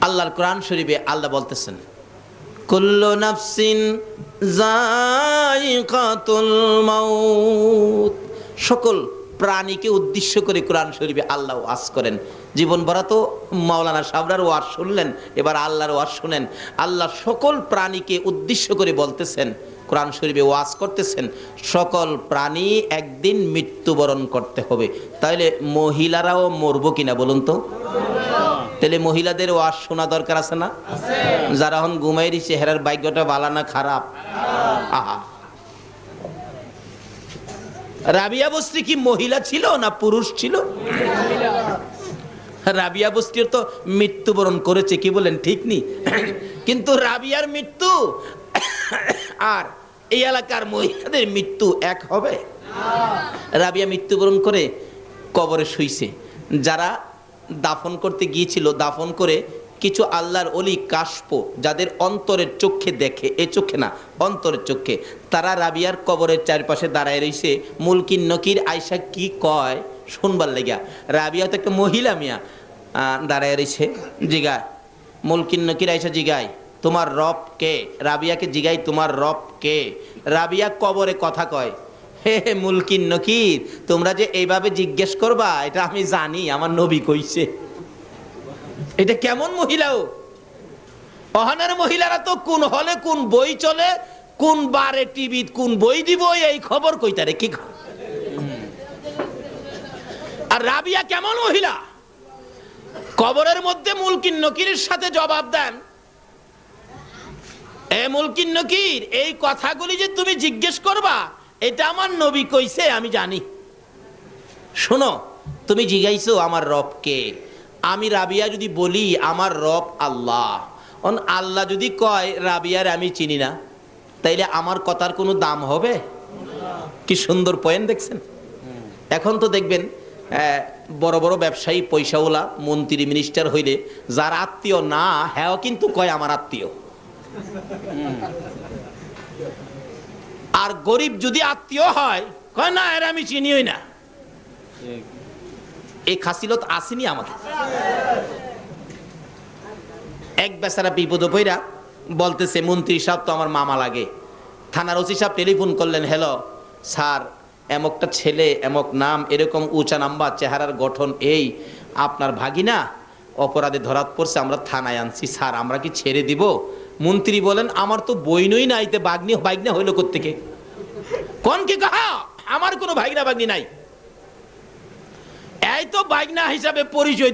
আল্লাহর কোরআন শরীফে আল্লাহ বলতেছেন, কুল্লু নাফসিন যায়িকাতুল মাউত। সকল প্রাণীকে উদ্দেশ্য করে কোরআন শরীফে আল্লাহ ওয়াজ করেন। জীবন ভরা তো মাওলানা সাবরার ওয়াজ শুনলেন, এবার আল্লাহর ওয়াজ শুনেন। আল্লাহ সকল প্রাণীকে উদ্দেশ্য করে বলতেছেন, কোরআন শরীফে ওয়াজ করতেছেন, সকল প্রাণী একদিন মৃত্যুবরণ করতে হবে। তাহলে মহিলারাও মরবো কিনা বলুন তো? তাহলে মহিলাদের ওয়াজ শোনা দরকার আছে না? যারা এখন ঘুমাইরি চেহারার ভাগ্যটা ভালো না খারাপ? আহা, রাবিয়া বস্তি কি মহিলা ছিল না পুরুষ ছিল? রাবিয়া বস্তির তো মৃত্যুবরণ করেছে, কি বলেন ঠিক নি? কিন্তু রাবিয়ার মৃত্যু আর এই এলাকার মহিলাদের মৃত্যু এক হবে? রাবিয়া মৃত্যুবরণ করে কবরে শুইছে। যারা দাফন করতে গিয়েছিল, দাফন করে কিছু আল্লাহর ওলি কাশফ, যাদের অন্তরের চোখে দেখে, এ চোখে না অন্তরের চোখে, তারা রাবিয়ার কবরের চারপাশে দাঁড়ায় রয়েছে। মুলকিন নকির আয়সা কি কয় শুনবার লেগা। রাবিয়া তো একটা মহিলা মিয়া, দাঁড়ায় রয়েছে। জিগায় মুলকিন নকির আয়সা, জিগায় তোমার রব কে? রাবিয়াকে জিগাই তোমার রব কে? রাবিয়া কবরে কথা কয়, হে মুলকিন নকির, তোমরা যে এইভাবে জিজ্ঞেস করবা এটা আমি জানি, আমার নবী কইছে। এটা কেমন মহিলাও? অহানের মহিলারা তো কোন হলে কোন বই চলে, কোন বারে টিভি কোন বই দিব এই খবর কইতারে কি। আর রাবিয়া কেমন মহিলা? কবরের মধ্যে মুলকিন নকিরের সাথে জবাব দেন, এ মুলকিন নকির, এই কথাগুলি যে তুমি জিজ্ঞেস করবা এটা আমার নবী কইছে আমি জানি। শোনো, তুমি জিজ্ঞাইছো আমার রব কে, আমি রাবিয়া যদি বলি আমার রব আল্লাহ, আল্লাহ যদি কয় রাবিয়ার আমি চিনি না, তাইলে আমার কথার কোনো দাম হবে? কি সুন্দর পয়েন্ট দেখছেন। এখন তো দেখবেন বড় বড় ব্যবসায়ী পয়সাওয়ালা মন্ত্রী মিনিস্টার হইলে যার আত্মীয় না হ্যাঁ কিন্তু কয় আমার আত্মীয়। আর গরিব যদি আত্মীয় হয় কয় না এর আমি চিনিই না। এই খাসিলত আসেনি আমাদের। এক বেচারা বিপদে পইরা বলতেছে, মন্ত্রী সাহেব তো আমার মামা লাগে। থানার ওসি সাহেব টেলিফোন করলেন, হ্যালো স্যার, এমকটা ছেলে, এমক নাম, এরকম উঁচা নাম্বার, চেহারার গঠন এই, আপনার ভাগিনা অপরাধে ধরাত পড়ছে, আমরা থানায় আনছি স্যার, আমরা কি ছেড়ে দিব? মন্ত্রী বলেন, আমার তো বইনই নাই, তে ভাগনা হইলো কোত্থেকে? কোন কি কাহা, আমার কোনো ভাগনা ভাগ্নি নাই, এই তো ভাগনা হিসাবে পরিচয় দিয়ে